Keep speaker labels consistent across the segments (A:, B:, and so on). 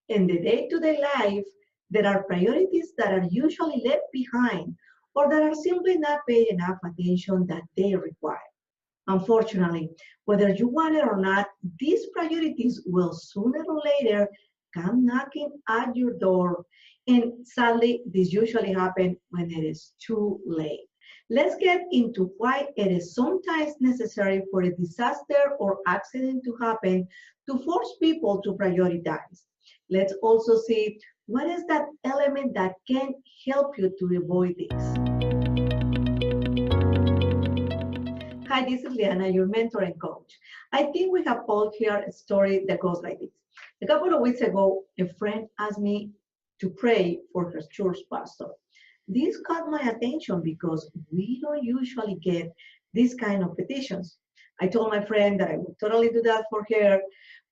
A: In the day-to-day life, there are priorities that are usually left behind or that are simply not paid enough attention that they require. Unfortunately, whether you want it or not, these priorities will sooner or later come knocking at your door. And sadly, this usually happens when it is too late. Let's get into why it is sometimes necessary for a disaster or accident to happen to force people to prioritize. Let's also see what is that element that can help you to avoid this. Hi, this is Liana, your mentor and coach. I think we have all heard a story that goes like this. A couple of weeks ago, a friend asked me to pray for her church pastor. This caught my attention because we don't usually get these kind of petitions. I told my friend that I would totally do that for her,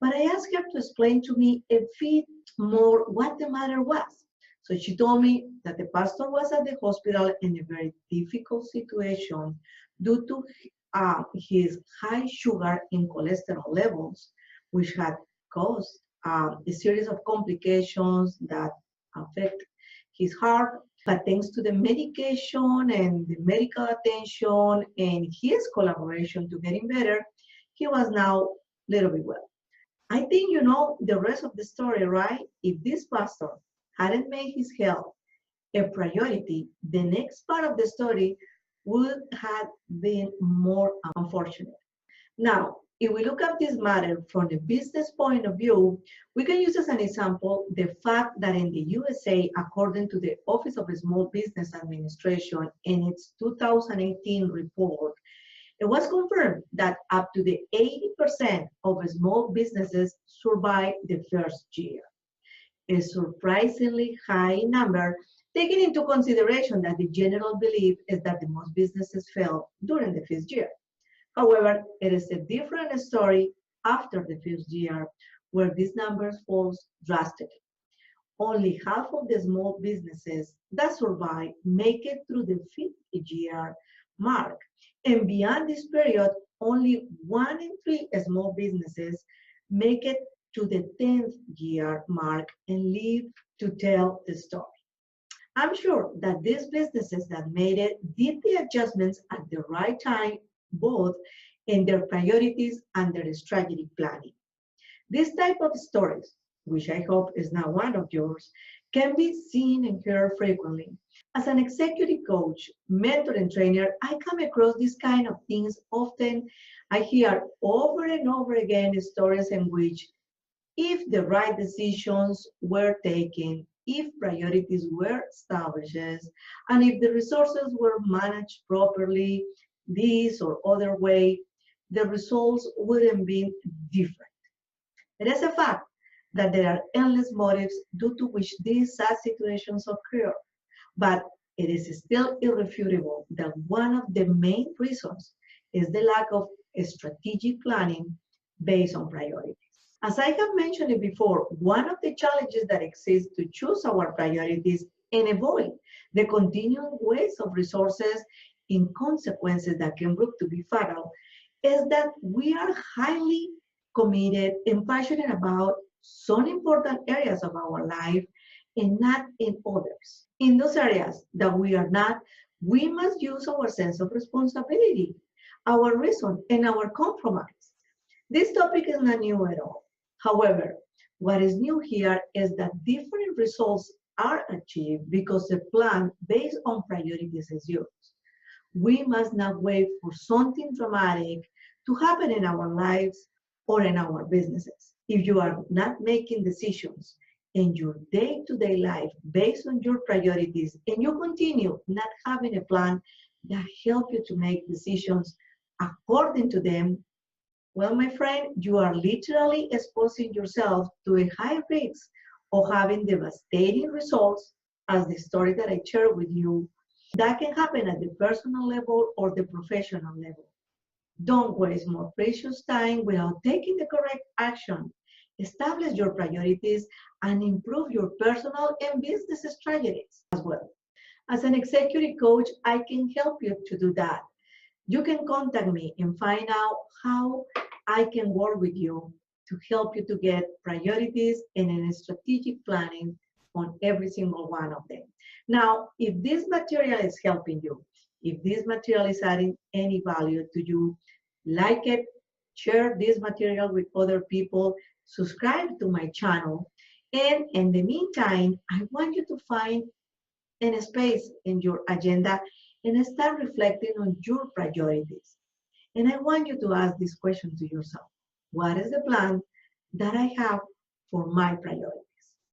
A: but I asked her to explain to me a bit more what the matter was. So she told me that the pastor was at the hospital in a very difficult situation due to his high sugar and cholesterol levels, which had caused a series of complications that affect his heart. But thanks to the medication and the medical attention and his collaboration to getting better, he was now a little bit well. I think you know the rest of the story, right? If this pastor hadn't made his health a priority, the next part of the story would have been more unfortunate. Now, if we look at this matter from a business point of view, we can use as an example the fact that in the USA, according to the Office of Small Business Administration in its 2018 report, it was confirmed that up to the 80% of small businesses survive the first year, a surprisingly high number, taking into consideration that the general belief is that the most businesses fail during the first year. However, it is a different story after the first year, where these numbers fall drastically. Only half of the small businesses that survive make it through the fifth year mark. And beyond this period, only 1 in 3 small businesses make it to the 10th year mark and live to tell the story. I'm sure that these businesses that made it did the adjustments at the right time, both in their priorities and their strategic planning. This type of stories, which I hope is not one of yours, can be seen and heard frequently. As an executive coach, mentor, and trainer, I come across these kind of things often. I hear over and over again stories in which if the right decisions were taken, if priorities were established, and if the resources were managed properly, this or other way, the results wouldn't be different. It is a fact that there are endless motives due to which these sad situations occur, but it is still irrefutable that one of the main reasons is the lack of strategic planning based on priorities. As I have mentioned it before, one of the challenges that exists to choose our priorities and avoid the continuing waste of resources in consequences that can prove to be fatal is that we are highly committed and passionate about some important areas of our life and not in others. In those areas that we are not, we must use our sense of responsibility, our reason, and our compromise. This topic is not new at all. However, what is new here is that different results are achieved because the plan based on priorities is used. We must not wait for something dramatic to happen in our lives or in our businesses. If you are not making decisions in your day-to-day life based on your priorities and you continue not having a plan that helps you to make decisions according to them, well, my friend, you are literally exposing yourself to a high risk of having devastating results, as the story that I shared with you. That can happen at the personal level or the professional level. Don't waste more precious time without taking the correct action. Establish your priorities and improve your personal and business strategies as well. As an executive coach, I can help you to do that. You can contact me and find out how I can work with you to help you to get priorities and a strategic planning on every single one of them. Now, if this material is helping you, if this material is adding any value to you, like it, share this material with other people, subscribe to my channel, and in the meantime, I want you to find a space in your agenda and start reflecting on your priorities. And I want you to ask this question to yourself. What is the plan that I have for my priorities?